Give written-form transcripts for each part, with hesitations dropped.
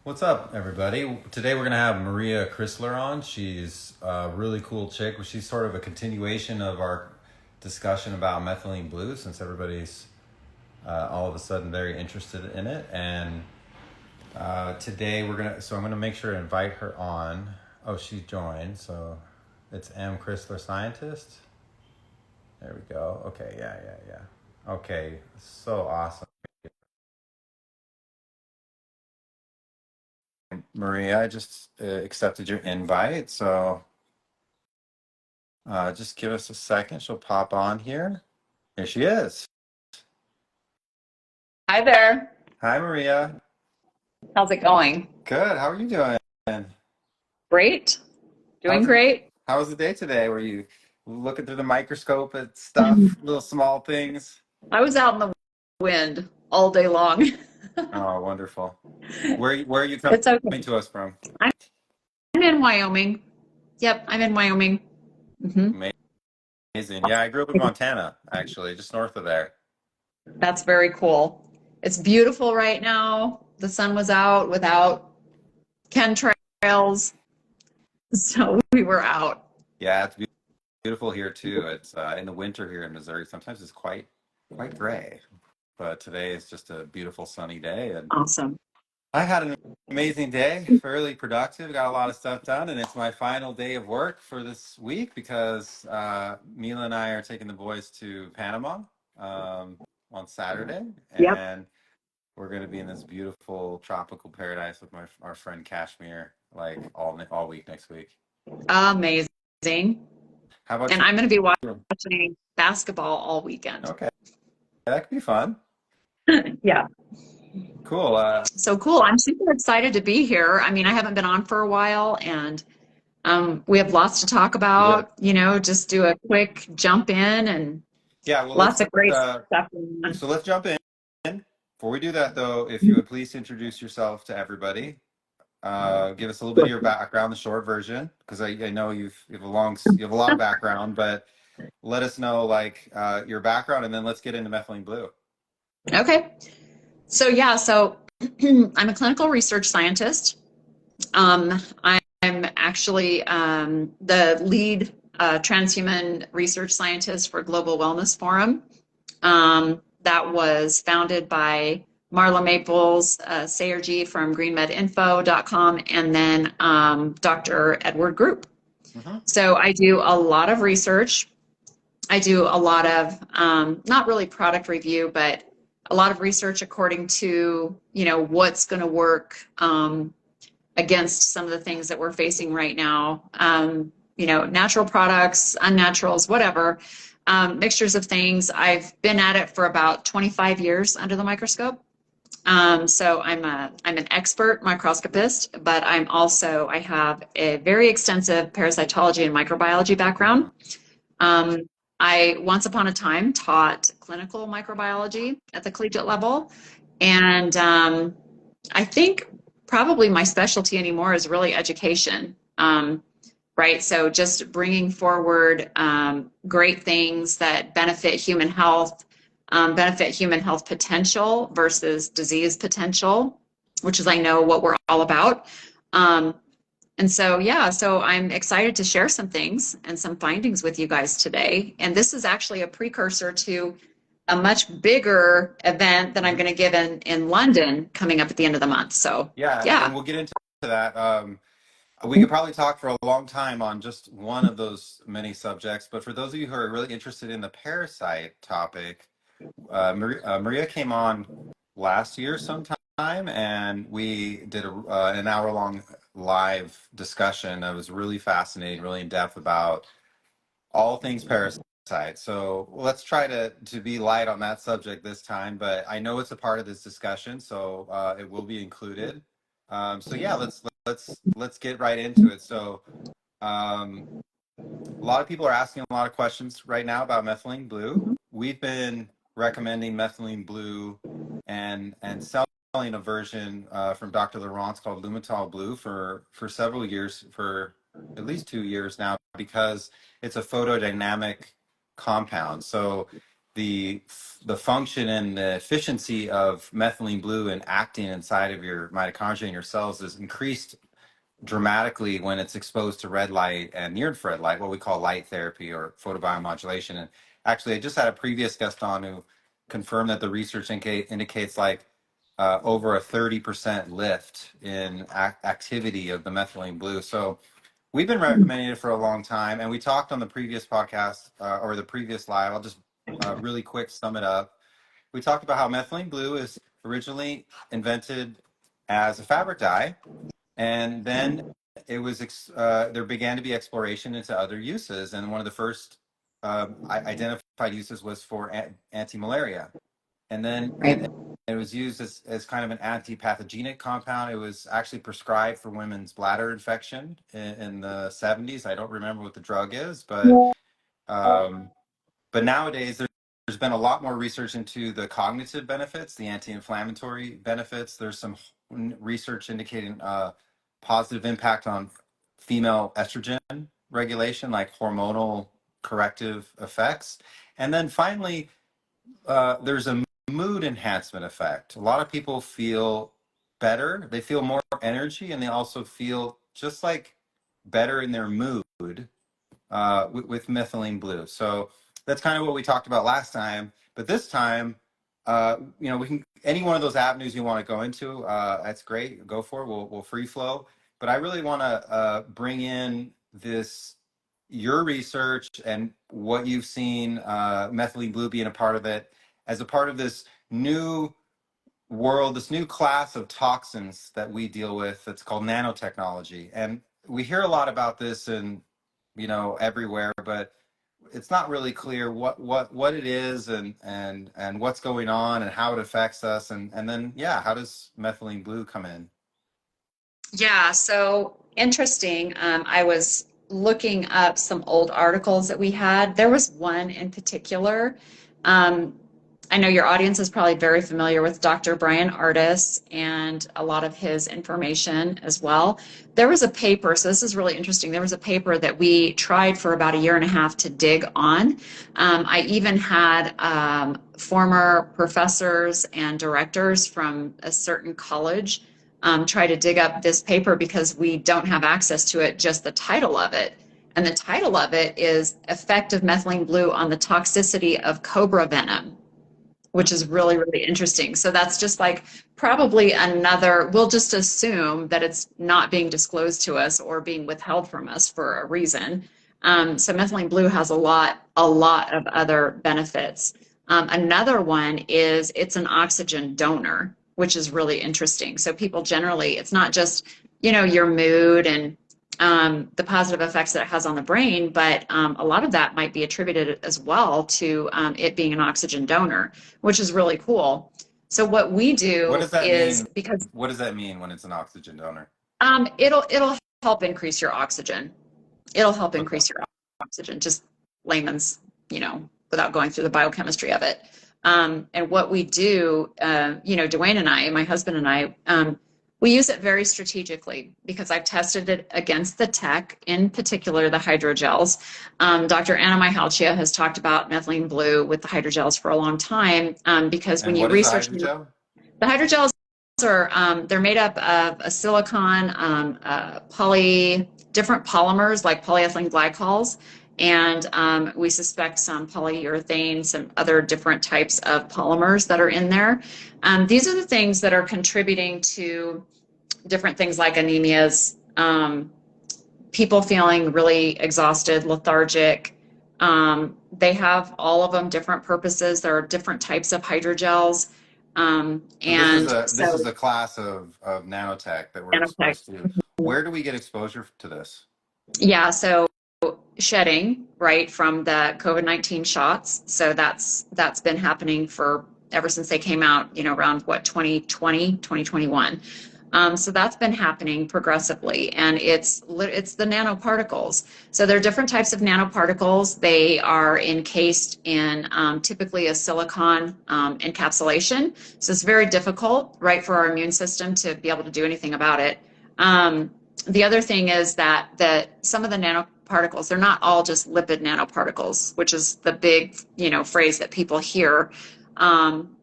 What's up, everybody? Today we're going to have Maria Crisler on. She's a really cool chick. She's sort of a continuation of our discussion about methylene blue since everybody's all of a sudden very interested in it. And today I'm going to make sure to invite her on. Oh, she's joined. So it's M. Crisler Scientist. There we go. Okay, yeah. Okay, so awesome. Maria, I just accepted your invite. So just give us a second. She'll pop on here. Here she is. Hi there. Hi, Maria. How's it going? Good. How are you doing? Great. Doing How's it? great. How was the day today? Were you looking through the microscope at stuff, little small things? I was out in the wind all day long. Oh, wonderful. Where are you coming It's okay. to us from? I'm in Wyoming. Yep, I'm in Wyoming. hmm Amazing. Yeah, I grew up in Montana, actually, just north of there. That's very cool. It's beautiful right now. The sun was out without chemtrails, so we were out. Yeah, it's beautiful here too. It's in the winter here in Missouri. Sometimes it's quite gray, but today is just a beautiful sunny day, and Awesome. I had an amazing day, fairly productive, got a lot of stuff done, and it's my final day of work for this week because Mila and I are taking the boys to Panama on Saturday, Yep. and we're going to be in this beautiful tropical paradise with our friend Kashmir, like all week next week. Amazing. How about And I'm going to be you? watching basketball all weekend. Okay, that could be fun. Yeah. Cool. So cool. I'm super excited to be here. I mean, I haven't been on for a while and we have lots to talk Yeah, about, just do a quick jump in and yeah. Well, lots of great stuff going on. let's jump in. Before we do that, though, if you would please introduce yourself to everybody. Give us a little bit of your background, the short version, because I know you have a lot of background, but let us know like your background, and then let's get into methylene blue. Okay. So yeah, so I'm a clinical research scientist. I'm actually the lead transhuman research scientist for Global Wellness Forum. That was founded by Marla Maples, Sayerji from greenmedinfo.com, and then Dr. Edward Group. Hmm. So I do a lot of research. I do a lot of not really product review, but a lot of research according to what's going to work against some of the things that we're facing right now. Natural products, unnaturals, whatever, mixtures of things. I've been at it for about 25 years under the microscope. So I'm an expert microscopist, but I have a very extensive parasitology and microbiology background. Um, I once upon a time taught clinical microbiology at the collegiate level, and I think probably my specialty anymore is really education. Right? So just bringing forward great things that benefit human health potential versus disease potential, which is I know what we're all about. Um, and so, yeah, so I'm excited to share some things and some findings with you guys today. And this is actually a precursor to a much bigger event that I'm going to give in London coming up at the end of the month. So, Yeah, and yeah. we'll get into that. We could probably talk for a long time on just one of those many subjects, but for those of you who are really interested in the parasite topic, Maria came on last year sometime, and we did an hour-long live discussion that was really fascinating, really in depth about all things parasite. So let's try to be light on that subject this time, but I know it's a part of this discussion, so it will be included. So yeah, let's get right into it. So um, a lot of people are asking a lot of questions right now about methylene blue. We've been recommending methylene blue and selling a version from Dr. Laurent's called Lumitol Blue for several years, for at least 2 years now, because it's a photodynamic compound. So the the function and the efficiency of methylene blue and acting inside of your mitochondria and your cells is increased dramatically when it's exposed to red light and near infrared light, what we call light therapy or photobiomodulation. And actually, I just had a previous guest on who confirmed that the research indicates like over a 30% lift in activity of the methylene blue. So we've been recommending it for a long time, and we talked on the previous podcast or the previous live. I'll just really quick sum it up. We talked about how methylene blue is originally invented as a fabric dye, and then it was there began to be exploration into other uses, and one of the first identified uses was for anti-malaria, and then Right. it was used as kind of an anti-pathogenic compound. It was actually prescribed for women's bladder infection in the 70s. I don't remember what the drug is, um, but nowadays there's been a lot more research into the cognitive benefits, the anti-inflammatory benefits. There's some research indicating positive impact on female estrogen regulation, like hormonal corrective effects. And then finally, there's a mood enhancement effect. A lot of people feel better, they feel more energy, and they also feel just like better in their mood with methylene blue. So that's kind of what we talked about last time. But this time, we can any one of those avenues you want to go into. That's great. Go for it. We'll free flow. But I really want to bring in your research and what you've seen, methylene blue being a part of it, as a part of this new world, this new class of toxins that we deal with that's called nanotechnology. And we hear a lot about this in, everywhere, but it's not really clear what it is and what's going on and how it affects us. And then, yeah, how does methylene blue come in? Yeah, so interesting. I was looking up some old articles that we had. There was one in particular. Um, I know your audience is probably very familiar with Dr. Brian Ardis and a lot of his information as well. There was a paper, so this is really interesting. There was a paper that we tried for about a year and a half to dig on. I even had former professors and directors from a certain college try to dig up this paper because we don't have access to it, just the title of it. And the title of it is Effect of Methylene Blue on the Toxicity of Cobra Venom, which is really, really interesting. So that's just like probably another, we'll just assume that it's not being disclosed to us or being withheld from us for a reason. So methylene blue has a lot of other benefits. Another one is it's an oxygen donor, which is really interesting. So people generally, it's not just, your mood and the positive effects that it has on the brain, but a lot of that might be attributed as well to it being an oxygen donor, which is really cool. So what we What do does that is mean? because What does that mean when it's an oxygen donor? it'll help increase your oxygen. It'll help Okay. increase your oxygen, just layman's, without going through the biochemistry of it. And what we do, Dwayne and I, my husband and I, we use it very strategically because I've tested it against the tech, in particular the hydrogels. Dr. Anna Mihalcea has talked about methylene blue with the hydrogels for a long time because when And you what is a research hydrogel? the hydrogels are they're made up of a silicon, different polymers like polyethylene glycols, and we suspect some polyurethane, some other different types of polymers that are in there. These are the things that are contributing to different things like anemias, people feeling really exhausted, lethargic. They have all of them different purposes. There are different types of hydrogels. So this is And a so class of nanotech that we're Nanotech. exposed to. Where do we get exposure to this? Yeah, so shedding, right, from the COVID-19 shots. So that's been happening for ever since they came out, around what, 2020, 2021. So that's been happening progressively, and it's the nanoparticles. So there are different types of nanoparticles. They are encased in typically a silicon encapsulation. So it's very difficult, right, for our immune system to be able to do anything about it. The other thing is that some of the nanoparticles. They're not all just lipid nanoparticles, which is the big, phrase that people hear.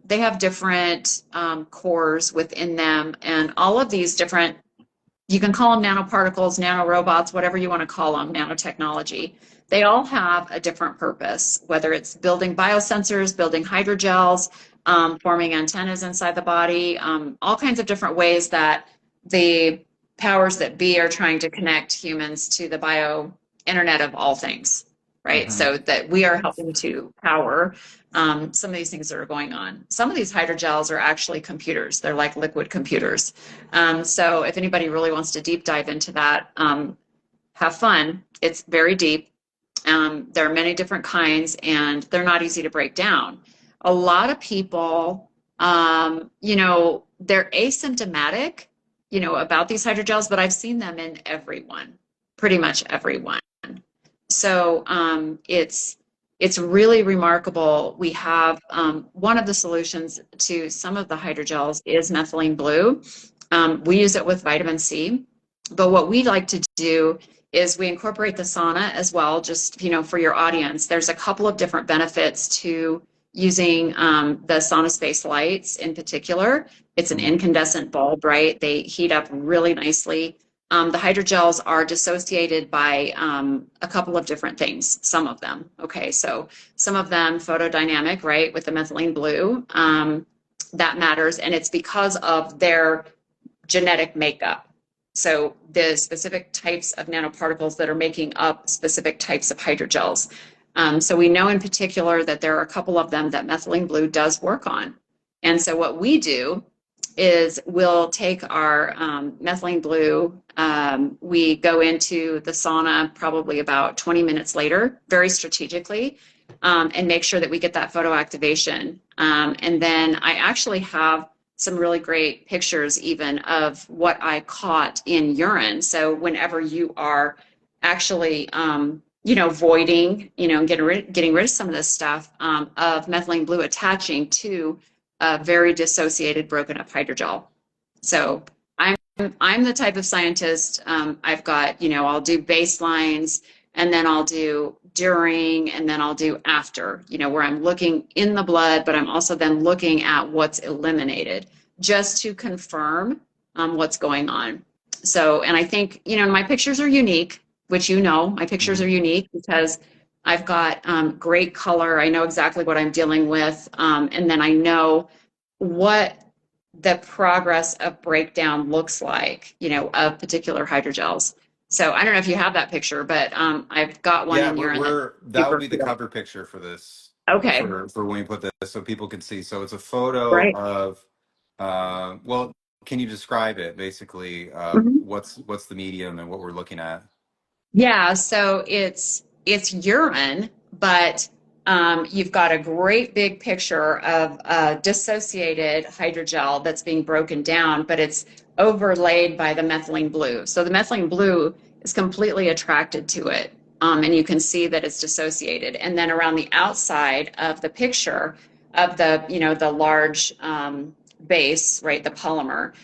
They have different cores within them, and all of these different, you can call them nanoparticles, nanorobots, whatever you want to call them, nanotechnology. They all have a different purpose, whether it's building biosensors, building hydrogels, forming antennas inside the body, all kinds of different ways that the powers that be are trying to connect humans to the bio internet of all things, right? Hmm. So that we are helping to power some of these things that are going on. Some of these hydrogels are actually computers. They're like liquid computers. So if anybody really wants to deep dive into that, have fun. It's very deep. There are many different kinds, and they're not easy to break down. A lot of people, they're asymptomatic, about these hydrogels, but I've seen them in everyone, pretty much everyone. So it's really remarkable. We have one of the solutions to some of the hydrogels is methylene blue. We use it with vitamin C, but what we like to do is we incorporate the sauna as well. Just for your audience, there's a couple of different benefits to using the sauna space lights in particular. It's an Hmm. incandescent bulb, right? They heat up really nicely. The hydrogels are dissociated by a couple of different things, some of them. Okay, so some of them photodynamic, right, with the methylene blue. That matters, and it's because of their genetic makeup. So the specific types of nanoparticles that are making up specific types of hydrogels. So we know in particular that there are a couple of them that methylene blue does work on. And so what we do is we'll take our methylene blue, we go into the sauna probably about 20 minutes later, very strategically, and make sure that we get that photoactivation. And then I actually have some really great pictures even of what I caught in urine. So whenever you are actually, voiding, getting rid of some of this stuff of methylene blue attaching to a very dissociated, broken up hydrogel. So I'm the type of scientist. I've got, I'll do baselines, and then I'll do during, and then I'll do after, where I'm looking in the blood, but I'm also then looking at what's eliminated just to confirm what's going on. So, and I think, my pictures are unique, which my pictures Hmm. are unique because I've got great color. I know exactly what I'm dealing with. And then I know what the progress of breakdown looks like, of particular hydrogels. So I don't know if you have that picture, but I've got one Yeah, in urine that's that will super be the clear. cover picture for this, Okay, for when we put this so people can see. So it's a photo right. of, well, can you describe it basically? Mhm. What's the medium and what we're looking at? Yeah, so it's urine, but you've got a great big picture of a dissociated hydrogel that's being broken down, but it's overlaid by the methylene blue. So the methylene blue is completely attracted to it, and you can see that it's dissociated. And then around the outside of the picture of the large base, right, the polymer,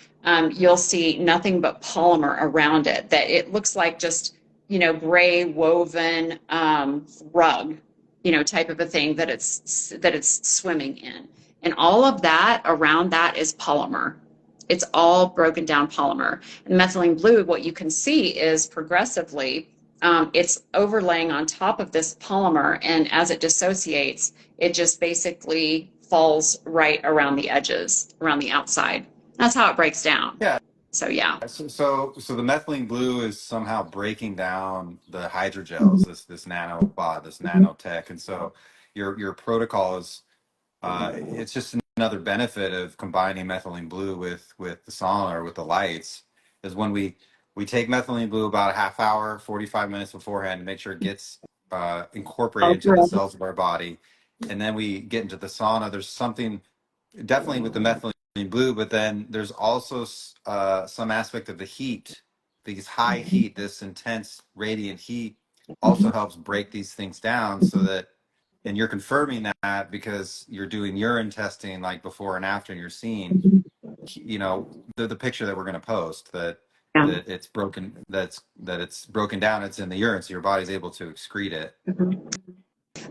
you'll see nothing but polymer around it. That it looks like just gray woven rug, type of a thing that it's swimming in. And all of that around that is polymer. It's all broken down polymer. And methylene blue, what you can see is progressively it's overlaying on top of this polymer. And as it dissociates, it just basically falls right around the edges, around the outside. That's how it breaks down. Yeah. So, yeah. So the methylene blue is somehow breaking down the hydrogels, this nanobot, this nanotech, and so your protocol is, it's just another benefit of combining methylene blue with the sauna or with the lights, is when we take methylene blue about a half hour, 45 minutes beforehand to make sure it gets incorporated into the cells of our body, and then we get into the sauna. There's something definitely with the methylene blue, but then there's also some aspect of the heat, these high heat, this intense radiant heat also helps break these things down so that, and you're confirming that because you're doing urine testing like before and after, and you're seeing, the picture that we're going to post, that Yeah. that it's broken, that it's broken down, it's in the urine, so your body's able to excrete it. Mhm.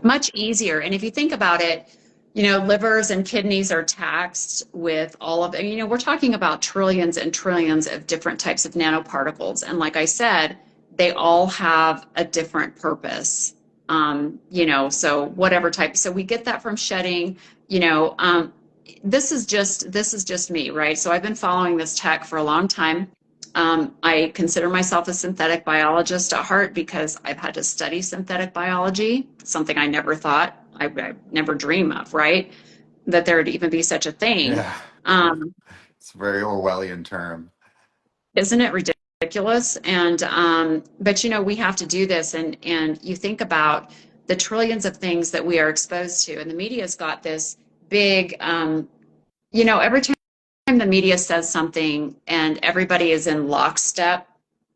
Much easier. And if you think about it, livers and kidneys are taxed with all of, we're talking about trillions and trillions of different types of nanoparticles. And like I said, they all have a different purpose. So whatever type. So we get that from shedding, you know, um, this is just me, right? So I've been following this tech for a long time. I consider myself a synthetic biologist at heart because I've had to study synthetic biology, something I never thought, I never dream of, right? That there would even be such a thing. Yeah, Um, it's a very Orwellian term. isn't it ridiculous? And but we have to do this, and you think about the trillions of things that we are exposed to, and the media's got this big, every time the media says something and everybody is in lockstep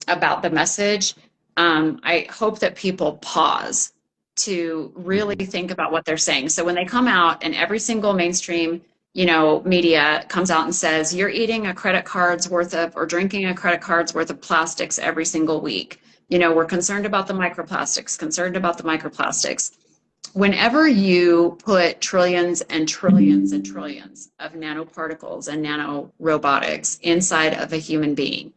about the message, I hope that people pause to really Hmm. think about what they're saying. So when they come out and every single mainstream, media comes out and says, you're eating a credit card's worth of or drinking a credit card's worth of plastics every single week. We're concerned about the microplastics, concerned about the microplastics. Whenever you put trillions and trillions and trillions of nanoparticles and nanorobotics inside of a human being,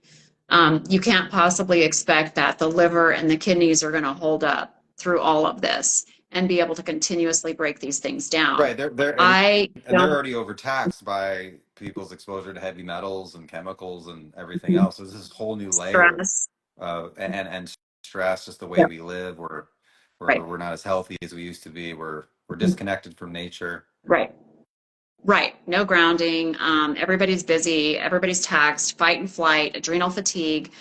you can't possibly expect that the liver and the kidneys are going to hold up through all of this and be able to continuously break these things down. Right, they're I and they're don't already overtaxed by people's exposure to heavy metals and chemicals and everything else. So this is a whole new layer stress. and stress, just the way Yep. we live. Right. We're not as healthy as we used to be. We're disconnected from nature. Right. Right. No grounding. Everybody's busy. Everybody's taxed, fight and flight, adrenal fatigue.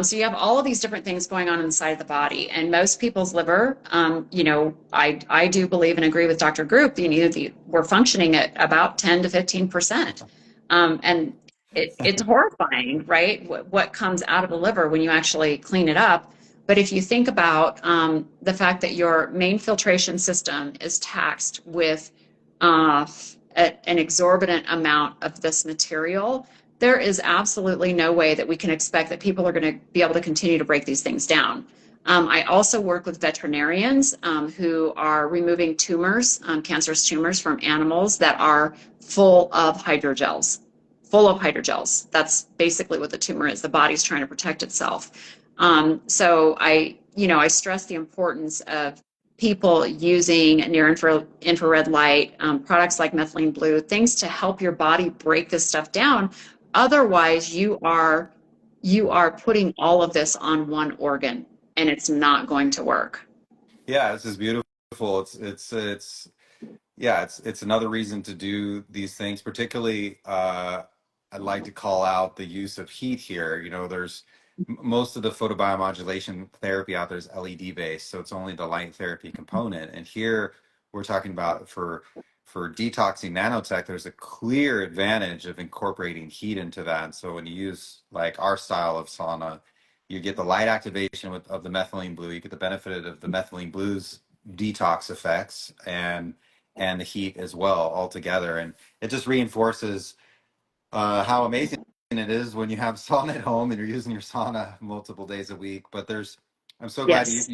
So you have all of these different things going on inside of the body. And most people's liver, I do believe and agree with Dr. Group, we're functioning at about 10 to 15%. And it's horrifying, right? What comes out of the liver when you actually clean it up. But if you think about the fact that your main filtration system is taxed with uh, an exorbitant amount of this material, there is absolutely no way that we can expect that people are going to be able to continue to break these things down. I also work with veterinarians who are removing tumors, cancerous tumors from animals that are full of hydrogels. Full of hydrogels. That's basically what the tumor is. The body's trying to protect itself. So I stress the importance of people using infrared light, products like Methylene Blue, things to help your body break this stuff down. Otherwise, you are putting all of this on one organ, and it's not going to work. Yeah, this is beautiful. It's yeah, it's another reason to do these things. Particularly, I'd like to call out the use of heat here. There's most of the photobiomodulation therapy out there is LED based, so it's only the light therapy component. And here we're talking about for detoxing nanotech, there's a clear advantage of incorporating heat into that. So when you use like our style of sauna, you get the light activation of the methylene blue. You get the benefit of the methylene blue's detox effects and the heat as well altogether. And it just reinforces how amazing it is when you have sauna at home and you're using your sauna multiple days a week. But I'm so glad Yes.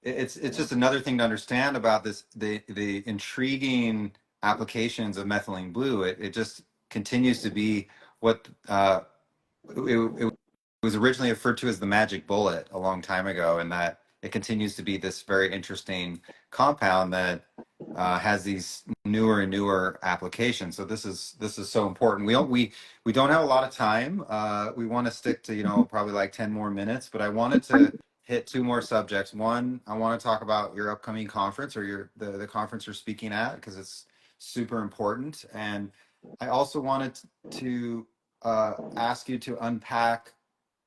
it's just another thing to understand about the intriguing applications of methylene blue. It just continues to be what it was originally referred to as the magic bullet a long time ago, and that it continues to be this very interesting compound that has these newer and newer applications. So this is so important. We don't have a lot of time. We want to stick to probably like 10 more minutes, but I wanted to hit two more subjects. One, I want to talk about your upcoming conference or the conference you're speaking at because it's super important, and I also wanted to ask you to unpack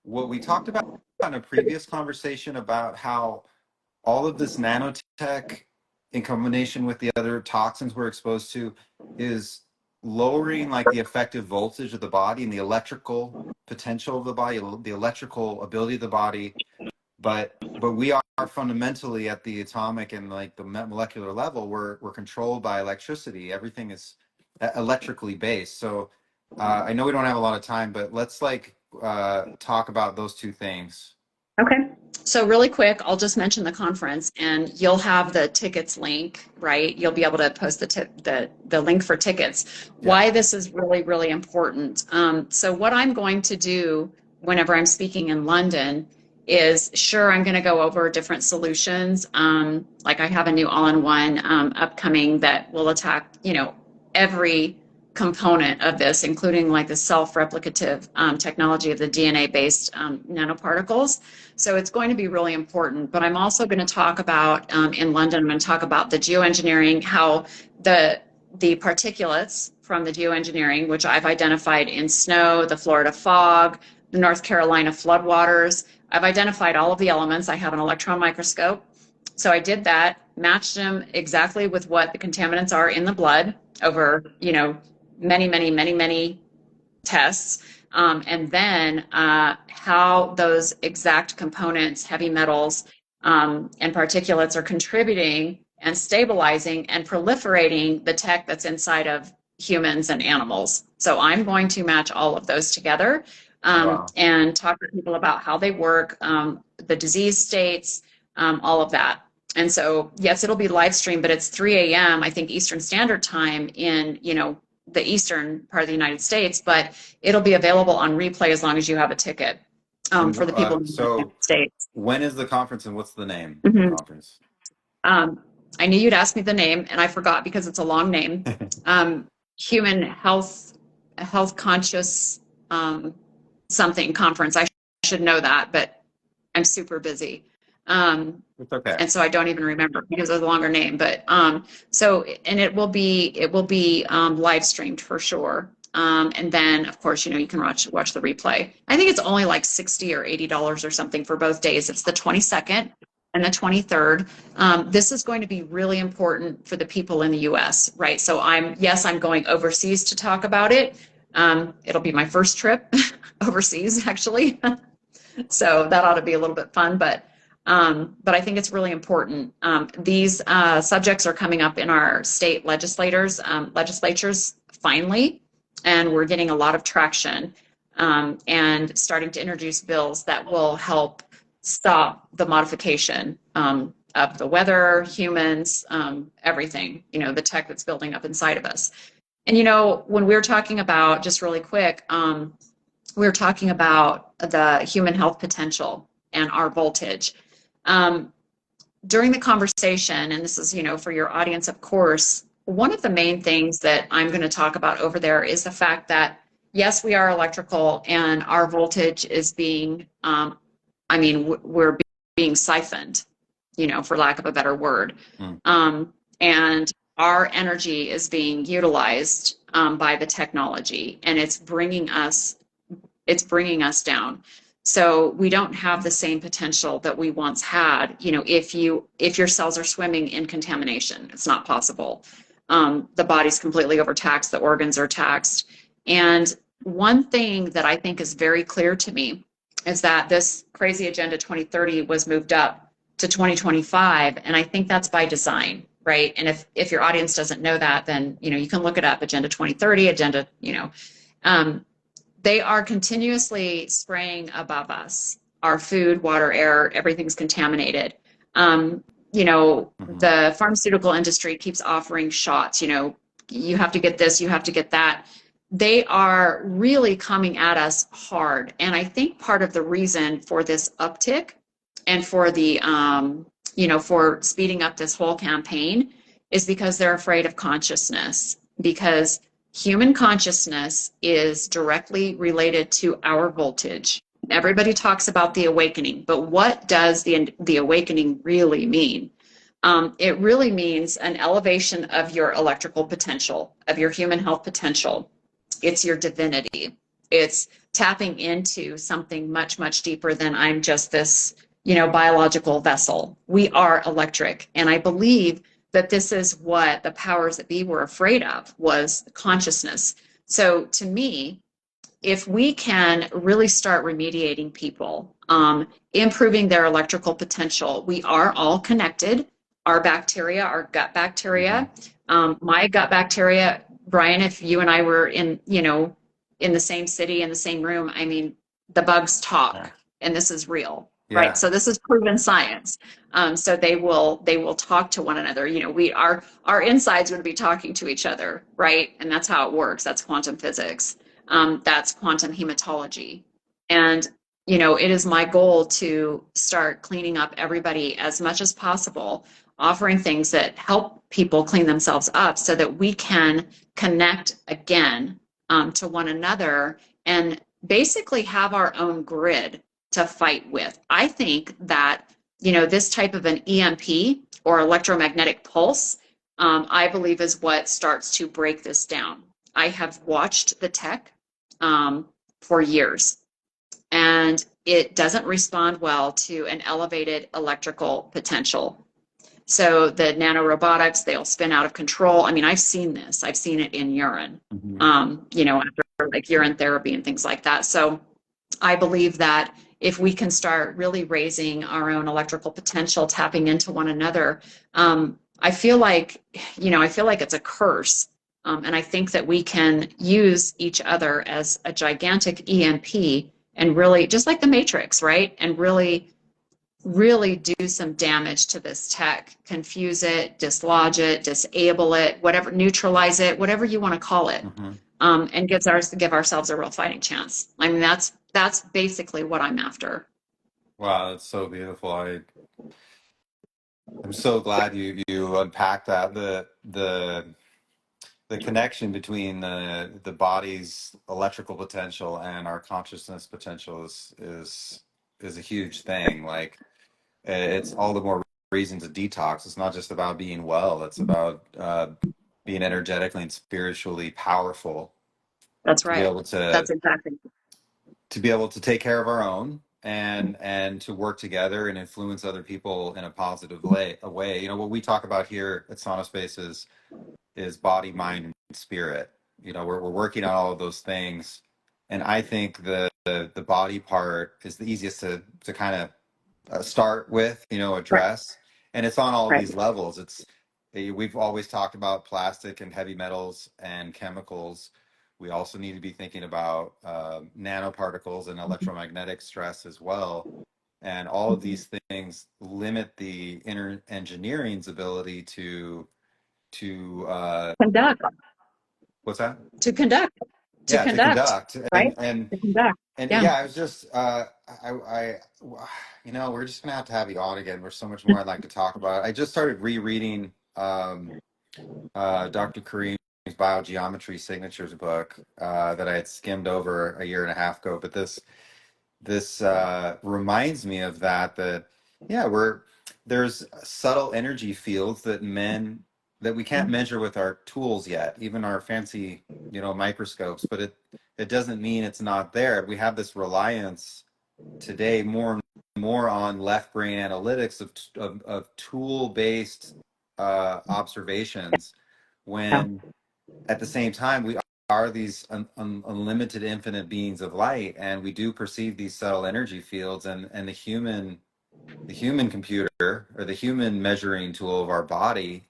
what we talked about in a previous conversation about how all of this nanotech in combination with the other toxins we're exposed to is lowering like the effective voltage of the body and the electrical potential of the body, the electrical ability of the body, but we are fundamentally at the atomic and like the molecular level, we're controlled by electricity. Everything is electrically based. So I know we don't have a lot of time, but let's like talk about those two things. Okay. So really quick, I'll just mention the conference and you'll have the tickets link, right? You'll be able to post the link for tickets. Yeah. Why this is really, really important. So what I'm going to do whenever I'm speaking in London is sure, I'm going to go over different solutions. Like I have a new all-in-one upcoming that will attack, every component of this, including like the self-replicative technology of the DNA-based nanoparticles. So it's going to be really important. But I'm also going to talk about in London, I'm going to talk about the geoengineering, how the particulates from the geoengineering, which I've identified in snow, the Florida fog, the North Carolina floodwaters. I've identified all of the elements. I have an electron microscope. So I did that, matched them exactly with what the contaminants are in the blood over, many tests, and then how those exact components, heavy metals, and particulates are contributing and stabilizing and proliferating the tech that's inside of humans and animals. So I'm going to match all of those together Wow. and talk to people about how they work, the disease states, all of that. And so, yes, it'll be live streamed, but it's 3 a.m., I think, Eastern Standard Time in, the eastern part of the United States, but it'll be available on replay as long as you have a ticket And for the people in the United so States. when is the conference and what's the name of the Mhm. conference? I knew you'd ask me the name, and I forgot because it's a long name. Human Health Conscious something conference. I should know that, but I'm super busy. It's okay. And so I don't even remember because it's a longer name. But so and it will be live streamed for sure. And then of course, you can watch the replay. I think it's only like $60 or $80 or something for both days. It's the 22nd and the 23rd. This is going to be really important for the people in the US, right? So I'm going overseas to talk about it. It'll be my first trip overseas, actually. So that ought to be a little bit fun, but I think it's really important. These subjects are coming up in our state legislatures finally, and we're getting a lot of traction and starting to introduce bills that will help stop the modification of the weather, humans, everything, the tech that's building up inside of us. And, when we're talking about, just really quick, we're talking about the human health potential and our voltage. During the conversation, and this is, for your audience, of course, one of the main things that I'm going to talk about over there is the fact that, yes, we are electrical and our voltage is being, we're being siphoned, for lack of a better word. And our energy is being utilized by the technology, and it's bringing us down. So we don't have the same potential that we once had. If your cells are swimming in contamination, it's not possible. The body's completely overtaxed, the organs are taxed. And one thing that I think is very clear to me is that this crazy Agenda 2030 was moved up to 2025, and I think that's by design, right? And if your audience doesn't know that, then you can look it up. Agenda 2030, they are continuously spraying above us. Our food, water, air, everything's contaminated. The pharmaceutical industry keeps offering shots. You have to get this, you have to get that. They are really coming at us hard. And I think part of the reason for this uptick and for the, for speeding up this whole campaign is because they're afraid of consciousness, because human consciousness is directly related to our voltage. Everybody talks about the awakening, but what does the awakening really mean? It really means an elevation of your electrical potential, of your human health potential. It's your divinity. It's tapping into something much, much deeper than I'm just this, biological vessel. We are electric. And I believe that this is what the powers that be were afraid of, was consciousness. So to me, if we can really start remediating people, improving their electrical potential, we are all connected. Our bacteria, our gut bacteria, my gut bacteria, Brian, if you and I were in the same city, in the same room, the bugs Yeah. talk, and this is real, right? Yeah. So this is proven science. So they will talk to one another. You know, our insides would be talking to each other, right? And that's how it works. That's quantum physics. That's quantum hematology. And you know, it is my goal to start cleaning up everybody as much as possible, offering things that help people clean themselves up so that we can connect again to one another and basically have our own grid to fight with. I think that, you know, this type of an EMP or electromagnetic pulse, I believe is what starts to break this down. I have watched the tech for years, and it doesn't respond well to an elevated electrical potential. So the nanorobotics, they'll spin out of control. I mean, I've seen this. I've seen it in urine, Hmm. you know, after like urine therapy and things like that. So I believe that if we can start really raising our own electrical potential, tapping into one another, I feel like, you know, I feel like it's a curse. And I think that we can use each other as a gigantic EMP and really, just like the Matrix, right? And really do some damage to this tech, confuse it, dislodge it, disable it, whatever, neutralize it, whatever you want to call it, Hmm. and give ourselves a real fighting chance. I mean, that's basically what I'm after. Wow, that's so beautiful. I'm so glad you unpacked that. The connection between the body's electrical potential and our consciousness potential is a huge thing. Like it's all the more reason to detox. It's not just about being well. It's about being energetically and spiritually powerful That's to be right. able to That's exactly. take care of our own and to work together and influence other people in a positive way. You know, what we talk about here at Sauna Space is body, mind, and spirit. You know, we're working on all of those things, and I think the body part is the easiest to kind of start with, you know, Right. address. And it's on all of Right. these levels. We've always talked about plastic and heavy metals and chemicals. We also need to be thinking about nanoparticles and electromagnetic stress as well. And all of these things limit the inner engineering's ability to Conduct. what's that? To conduct. To Yeah, to conduct. conduct. Right. To conduct. And Yeah. yeah, I was just, you know, we're just gonna have you on again. There's so much more I'd like to talk about. I just started rereading Dr. Kareem's biogeometry signatures book that I had skimmed over a year and a half ago. But this reminds me of that yeah, there's subtle energy fields that we can't measure with our tools yet, even our fancy, you know, microscopes. But it doesn't mean it's not there. We have this reliance today more and more on left brain analytics of tool based observations, Yeah. when at the same time we are these unlimited infinite beings of light, and we do perceive these subtle energy fields, and the human computer or the human measuring tool of our body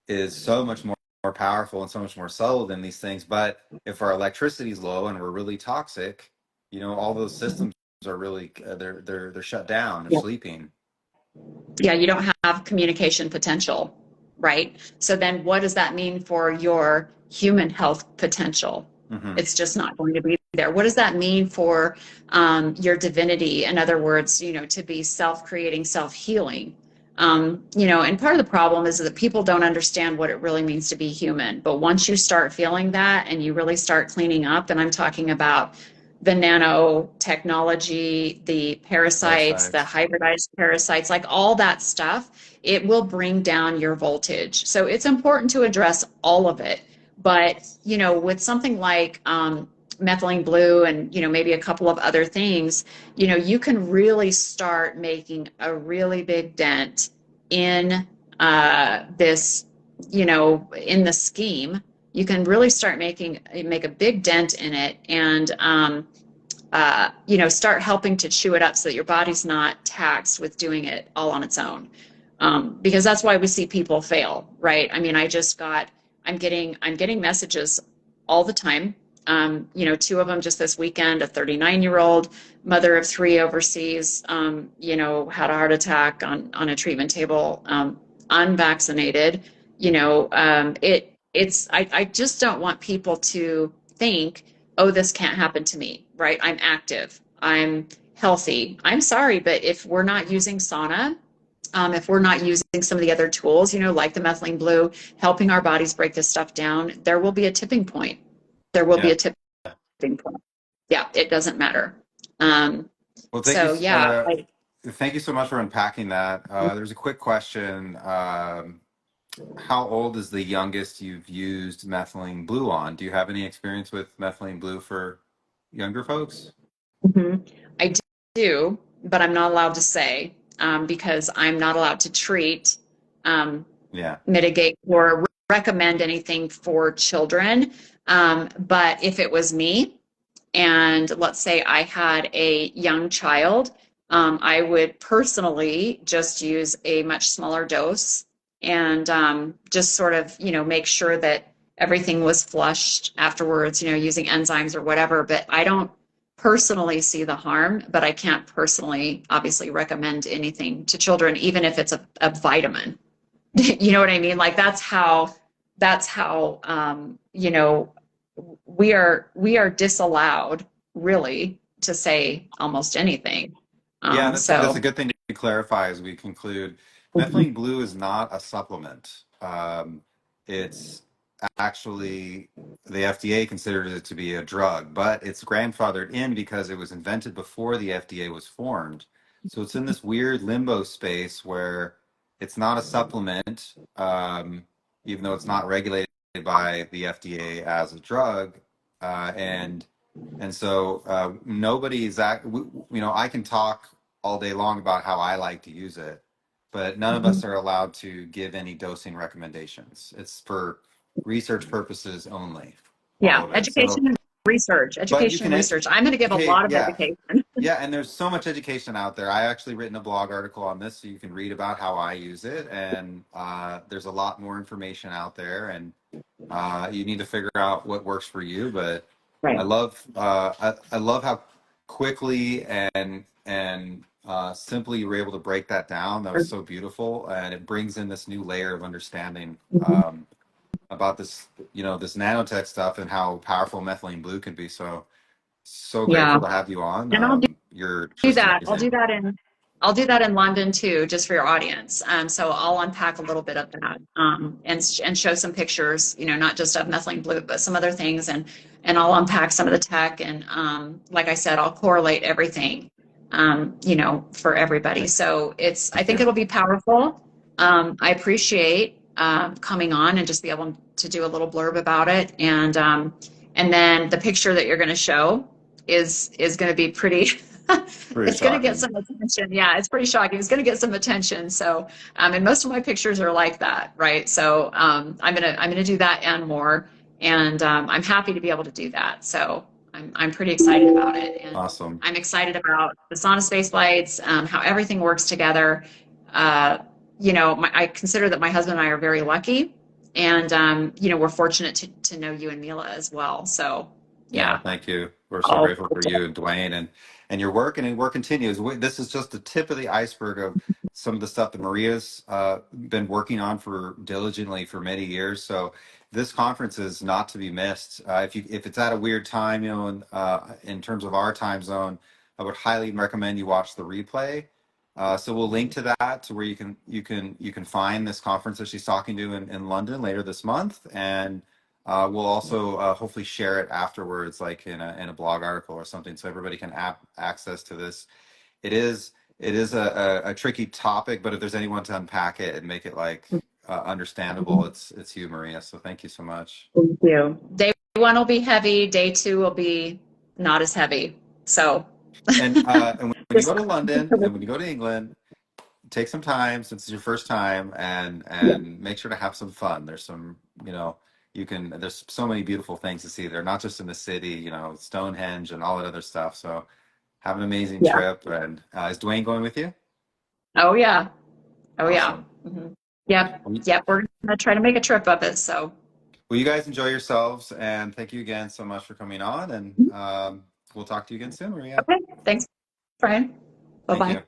is so much more powerful and so much more subtle than these things. But if our electricity is low and we're really toxic, you know, all those systems are really they're shut down, they're Yeah. sleeping. Yeah, you don't have communication potential, right? So then what does that mean for your human health potential? Hmm. It's just not going to be there. What does that mean for your divinity? In other words, you know, to be self-creating, self-healing. You know, and part of the problem is that people don't understand what it really means to be human. But once you start feeling that and you really start cleaning up, and I'm talking about the nanotechnology, the parasites, the Parasites. hybridized parasites, like all that stuff, it will bring down your voltage. So it's important to address all of it. But, you know, with something like methylene blue and, you know, maybe a couple of other things, you know, you can really start making a really big dent in this, you know, in the scheme. You can really start make a big dent in it, and you know, start helping to chew it up so that your body's not taxed with doing it all on its own. Because that's why we see people fail, right? I mean, I'm getting messages all the time two of them just this weekend, a 39-year-old mother of three overseas, had a heart attack on a treatment table, unvaccinated. I just don't want people to think, oh, this can't happen to me, right? I'm active. I'm healthy. I'm sorry, but if we're not using sauna, if we're not using some of the other tools, like the methylene blue, helping our bodies break this stuff down, there will be a tipping point. There will be Yeah. a tipping point. Yeah, it doesn't matter. Um, Well, so yeah, thank you so much for unpacking that. There's a quick question. How old is the youngest you've used methylene blue on? Do you have any experience with methylene blue for younger folks? mhm. I do, but I'm not allowed to say because I'm not allowed to treat, um, Yeah. mitigate, or recommend anything for children. But if it was me, and let's say I had a young child, I would personally just use a much smaller dose and just sort of, make sure that everything was flushed afterwards, using enzymes or whatever. But I don't personally see the harm, but I can't personally, obviously, recommend anything to children, even if it's a vitamin. You know what I mean? Like that's how we are disallowed really to say almost anything. Yeah, that's a So good thing to clarify as we conclude. mhm. Methylene blue is not a supplement. It's actually the FDA considers it to be a drug, but it's grandfathered in because it was invented before the FDA was formed. So it's in this weird limbo space where it's not a supplement, even though it's not regulated by the FDA as a drug, and so nobody's that I can talk all day long about how I like to use it, but none of us are allowed to give any dosing recommendations. It's for research purposes only, all Yeah, of it. So, education and research, but you education can and research. I'm going to give a educate, lot of yeah. education. Yeah, and there's so much education out there. I actually written a blog article on this, so you can read about how I use it, and there's a lot more information out there, and you need to figure out what works for you. But Right. I love how quickly and simply you were able to break that down. That was so beautiful, and it brings in this new layer of understanding Mhm. about this nanotech stuff and how powerful methylene blue can be. So Yeah, grateful to have you on. and You're do just that. amazing. I'll do that in London too, just for your audience. So I'll unpack a little bit of that, and show some pictures, not just of methylene blue, but some other things, and I'll unpack some of the tech, and like I said, I'll correlate everything, for everybody. So I Thank think you. it'll be powerful. I appreciate coming on and just be able to do a little blurb about it, and then the picture that you're going to show is going to be pretty. Pretty It's going to get shocking. some attention. Yeah, it's pretty shocking. It's going to get some attention. So, and most of my pictures are like that, right? So, I'm gonna do that and more, and I'm happy to be able to do that. So, I'm pretty excited about it, and Awesome. I'm excited about the sauna space lights, how everything works together. I consider that my husband and I are very lucky, and we're fortunate to know you and Mila as well. So, Yeah, yeah. thank you. We're so All grateful for you and Dwayne and your work, and work continues. This is just the tip of the iceberg of some of the stuff that Maria's been working on for diligently for many years. So this conference is not to be missed. If it's at a weird time, in terms of our time zone, I would highly recommend you watch the replay. So we'll link to that to where you can find this conference that she's talking to in London later this month, and we'll also hopefully share it afterwards, like in a blog article or something, so everybody can have access to this. It is a tricky topic, but if there's anyone to unpack it and make it like understandable, it's you, Maria. So thank you so much. Thank you. Day one will be heavy. Day two will be not as heavy. So And when you just, go to London and when you go to England, take some time since it's your first time, and yeah, make sure to have some fun. There's so many beautiful things to see there, not just in the city, Stonehenge and all that other stuff. So have an amazing yeah. trip. And is Dwayne going with you? Oh yeah. Oh yeah. Awesome. Yep. Yep. We're gonna try to make a trip of it. So Well, you guys enjoy yourselves, and thank you again so much for coming on. And we'll talk to you again soon, Maria. Okay, thanks, Brian. Thank Bye-bye. you.